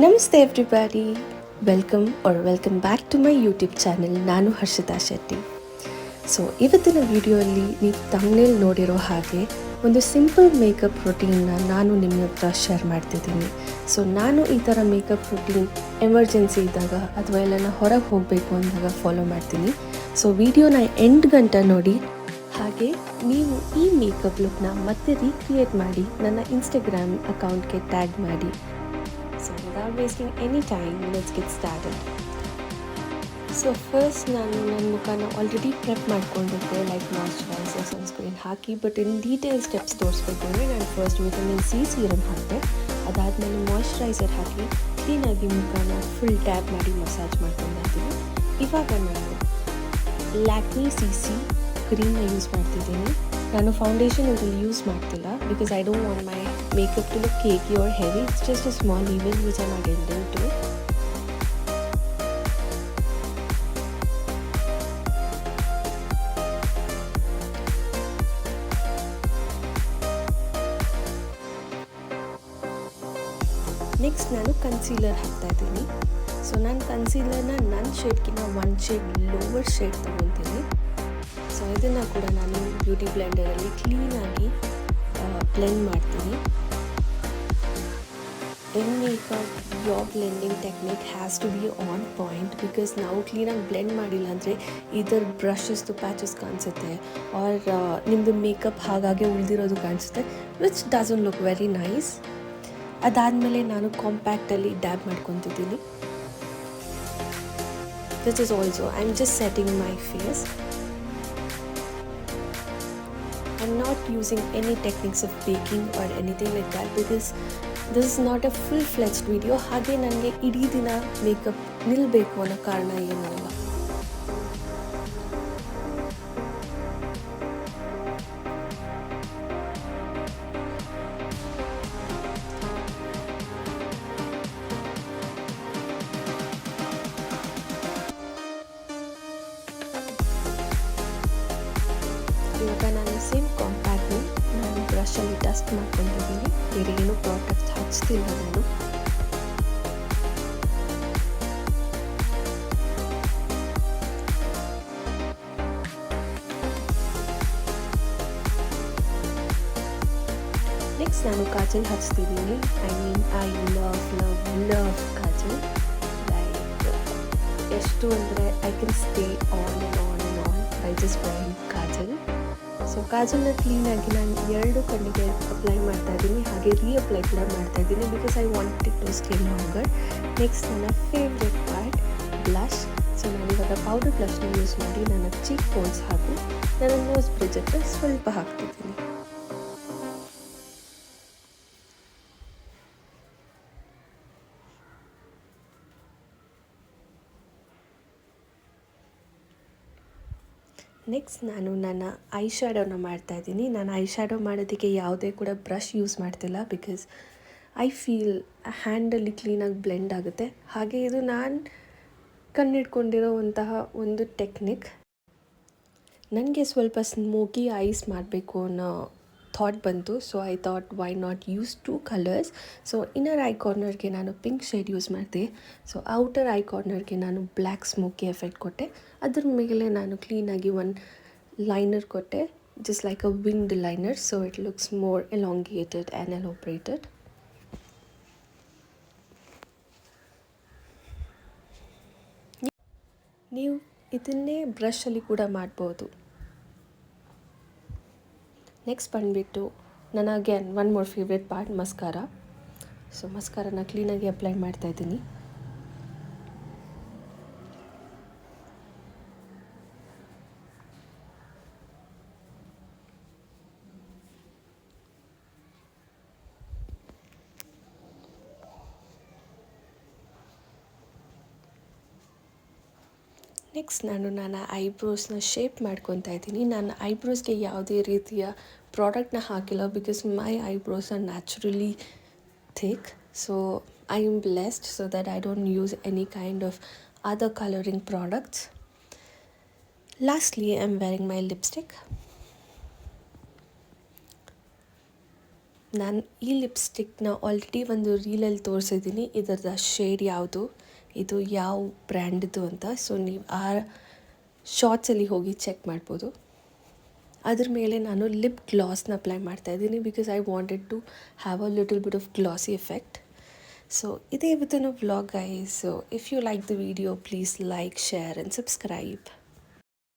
ನಮಸ್ತೆ everybody, welcome back to my YouTube channel. ನಾನು Harshitha Shetty. So ಇವತ್ತಿನ ವಿಡಿಯೋಲ್ಲಿ ನೀವು ತಮ್ಮನೇಲಿ ನೋಡಿರೋ ಹಾಗೆ ಒಂದು ಸಿಂಪಲ್ ಮೇಕಪ್ ರೂಟೀನ್ನ ನಾನು ನಿಮ್ಮ ಹತ್ರ ಶೇರ್ ಮಾಡ್ತಿದ್ದೀನಿ. ಸೊ ನಾನು ಈ ಥರ ಮೇಕಪ್ ರೂಟೀನ್ ಎಮರ್ಜೆನ್ಸಿ ಇದ್ದಾಗ ಅಥವಾ ಎಲ್ಲನ ಹೊರಗೆ ಹೋಗಬೇಕು ಅಂದಾಗ ಫಾಲೋ ಮಾಡ್ತೀನಿ. ಸೊ ವಿಡಿಯೋನ ಎಂಡ್ ಗಂಟ ನೋಡಿ. ಹಾಗೆ ನೀವು ಈ ಮೇಕಪ್ ಲುಕ್ನ ಮತ್ತೆ ರೀಕ್ರಿಯೇಟ್ ಮಾಡಿ ನನ್ನ ಇನ್ಸ್ಟಾಗ್ರಾಮ್ ಅಕೌಂಟ್ಗೆ ಟ್ಯಾಗ್ ಮಾಡಿ. So without wasting any time, let's get started. So first ನಾನು ನನ್ನ ಮುಖನ ಆಲ್ರೆಡಿ ಪ್ರೆಪ್ ಮಾಡ್ಕೊಂಡಿದ್ದೆ, like moisturiser, sunscreen hockey. But in detail steps ತೋರಿಸ್ಬೇಕು ಅಂದರೆ ನಾನು ಫಸ್ಟ್ ವಿಟಮಿನ್ ಸಿ ಸೀರಮ್ ಹಾಕಿದೆ. ಅದಾದಮೇಲೆ ಮಾಯ್ಶ್ಚರೈಸರ್ ಹಾಕಿ ಕ್ಲೀನಾಗಿ ಮುಖನ ಫುಲ್ ಟ್ಯಾಪ್ ಮಾಡಿ ಮಸಾಜ್ ಮಾಡ್ಕೊಂಡಿದ್ದೀನಿ. ಇವಾಗ ನಾನು ಲ್ಯಾಕ್ಮಿ CC ಕ್ರೀಮ್ನ ಯೂಸ್ ಮಾಡ್ತಿದ್ದೀನಿ. ನಾನು ಫೌಂಡೇಶನ್ ಇದರಲ್ಲಿ ಯೂಸ್ ಮಾಡ್ತಿಲ್ಲ because I don't want my makeup to look cakey or heavy. It's just a small event which I am attending to. Next ನಾನು ಕನ್ಸೀಲರ್ ಹಾಕ್ತಾ ಇದ್ದೀನಿ. ಸೊ ನಾನು ಕನ್ಸೀಲರ್ನ ನನ್ನ ಶೇಡ್ಗಿಂತ ಒಂದು ಶೇಡ್ ಲೋವರ್ ಶೇಡ್ ತೊಗೊತೀನಿ. ಸೊ ಇದನ್ನು ಕೂಡ ನಾನು ಬ್ಯೂಟಿ ಬ್ಲೆಂಡರಲ್ಲಿ ಕ್ಲೀನಾಗಿ ಬ್ಲೆಂಡ್ ಮಾಡ್ತೀನಿ. In makeup your blending technique has to be on point because ನಾವು ಕ್ಲೀನಾಗಿ ಬ್ಲೆಂಡ್ ಮಾಡಿಲ್ಲ ಅಂದರೆ ಇದರ ಬ್ರಷಸ್ದು ಪ್ಯಾಚಸ್ ಕಾಣಿಸುತ್ತೆ ಆರ್ ನಿಮ್ಮದು ಮೇಕಪ್ ಹಾಗಾಗಿ ಉಳಿದಿರೋದು ಕಾಣಿಸುತ್ತೆ, which doesn't look very nice. ಅದಾದಮೇಲೆ ನಾನು ಕಾಂಪ್ಯಾಕ್ಟಲ್ಲಿ ಡ್ಯಾಬ್ ಮಾಡ್ಕೊತಿದ್ದೀನಿ. This is also I am just setting my face. I'm not using any techniques of baking or anything like that because this is not a full-fledged video. ಹಾಗೆ ನನಗೆ ಇಡೀ ದಿನ makeup ನಿಲ್ಲಬೇಕು ಅನ್ನೋ ಕಾರಣ ಏನೂ ಇಲ್ಲ. ಇವಾಗ ನಾನು ಸೇಮ್ ಕಾಂಪ್ಯಾಕ್ಟ್ನ ನಾನು ಬ್ರಷಲ್ಲಿ ಡಸ್ಟ್ ಮಾಡ್ಕೊಂಡಿದ್ದೀನಿ. ಬೇರೆ ಏನೂ ಪ್ರಾಡಕ್ಟ್ ಹಚ್ತಿಲ್ಲ ನಾನು. ನೆಕ್ಸ್ಟ್ ನಾನು ಕಾಜಲ್ ಹಚ್ತಿದ್ದೀನಿ. I love kajal. ಲೈಕ್ ಎಷ್ಟು ಅಂದರೆ I can stay on by just wearing kajal. So ಕಾಜಲ್ನ ಕ್ಲೀನಾಗಿ ನಾನು 2 ಕಣ್ಣಿಗೆ ಅಪ್ಲೈ ಮಾಡ್ತಾಯಿದ್ದೀನಿ, ಹಾಗೆ ರೀಅಪ್ಲೈ ಕೂಡ ಮಾಡ್ತಾಯಿದ್ದೀನಿ because I want it to stay longer. Next ನನ್ನ ಫೇವ್ರೆಟ್ ಪಾರ್ಟ್ ಬ್ಲಷ್. ಸೊ ನಾನಿವಾಗ ಪೌಡರ್ ಬ್ಲಷ್ನ ಯೂಸ್ ಮಾಡಿ ನನ್ನ ಚೀಕ್ ಬೋನ್ಸ್ ಹಾಗೂ ನನ್ನ ನೋಸ್ ಬ್ರಿಡ್ಜ್ ಹತ್ರ ಸ್ವಲ್ಪ ಹಾಕ್ತಿದ್ದೀನಿ. ನೆಕ್ಸ್ಟ್ ನಾನು ನನ್ನ ಐ ಶ್ಯಾಡೋನ ಮಾಡ್ತಾಯಿದ್ದೀನಿ. ನಾನು ಐ ಶ್ಯಾಡೋ ಮಾಡೋದಕ್ಕೆ ಯಾವುದೇ ಕೂಡ ಬ್ರಷ್ ಯೂಸ್ ಮಾಡ್ತಿಲ್ಲ ಬಿಕಾಸ್ ಐ ಫೀಲ್ ಹ್ಯಾಂಡಲ್ಲಿ ಕ್ಲೀನಾಗಿ ಬ್ಲೆಂಡ್ ಆಗುತ್ತೆ. ಹಾಗೆ ಇದು ನಾನು ಕಂಡಿಡ್ಕೊಂಡಿರೋವಂತಹ ಒಂದು ಟೆಕ್ನಿಕ್. ನನಗೆ ಸ್ವಲ್ಪ ಸ್ಮೋಕಿ ಐಸ್ ಮಾಡಬೇಕು ಅನ್ನೋ ಥಾಟ್ ಬಂತು. So I thought why not use 2 colours. So inner eye ಕಾರ್ನರ್ಗೆ ನಾನು ಪಿಂಕ್ ಶೇಡ್ ಯೂಸ್ ಮಾಡಿದೆ. ಸೊ ಔಟರ್ ಐ ಕಾರ್ನರ್ಗೆ ನಾನು ಬ್ಲ್ಯಾಕ್ ಸ್ಮೋಕಿ ಎಫೆಕ್ಟ್ ಕೊಟ್ಟೆ. ಅದ್ರ ಮೇಲೆ ನಾನು ಕ್ಲೀನಾಗಿ ಒಂದು ಲೈನರ್ ಕೊಟ್ಟೆ, just like a wind liner. So it looks more elongated and elaborated. ನೀವು ಇದನ್ನೇ ಬ್ರಷಲ್ಲಿ ಕೂಡ ಮಾಡ್ಬೋದು. ನೆಕ್ಸ್ಟ್ ಬಂದುಬಿಟ್ಟು ನನ್ನ again one more favourite part mascara. ಸೊ ಮಸ್ಕಾರನ ಕ್ಲೀನಾಗಿ ಅಪ್ಲೈ ಮಾಡ್ತಾಯಿದ್ದೀನಿ. ನೆಕ್ಸ್ಟ್ ನಾನು ನನ್ನ ಐಬ್ರೋಸ್ನ ಶೇಪ್ ಮಾಡ್ಕೊತಾ ಇದ್ದೀನಿ. ನಾನು ಐಬ್ರೋಸ್ಗೆ ಯಾವುದೇ ರೀತಿಯ ಪ್ರಾಡಕ್ಟ್ನ ಹಾಕಿಲ್ಲ because my eyebrows are naturally thick. So I am blessed so that I don't use any kind of other colouring products. Lastly I am wearing my lipstick. ನಾನು ಈ ಲಿಪ್ಸ್ಟಿಕ್ನ ಆಲ್ರೆಡಿ ಒಂದು ರೀಲಲ್ಲಿ ತೋರಿಸಿದ್ದೀನಿ, ಇದರದ ಶೇಡ್ ಯಾವುದು, ಇದು ಯಾವ ಬ್ರ್ಯಾಂಡ್ದು ಅಂತ. ಸೊ ನೀವು ಆ ಶಾರ್ಟ್ಸಲ್ಲಿ ಹೋಗಿ ಚೆಕ್ ಮಾಡ್ಬೋದು. ಅದ್ರ ಮೇಲೆ ನಾನು ಲಿಪ್ ಗ್ಲಾಸ್ನ ಅಪ್ಲೈ ಮಾಡ್ತಾಯಿದ್ದೀನಿ, because I wanted to have a little bit of glossy effect. So ಇದೇ ಇವತ್ತಿನ vlog guys. So if you like the video please like, share and subscribe.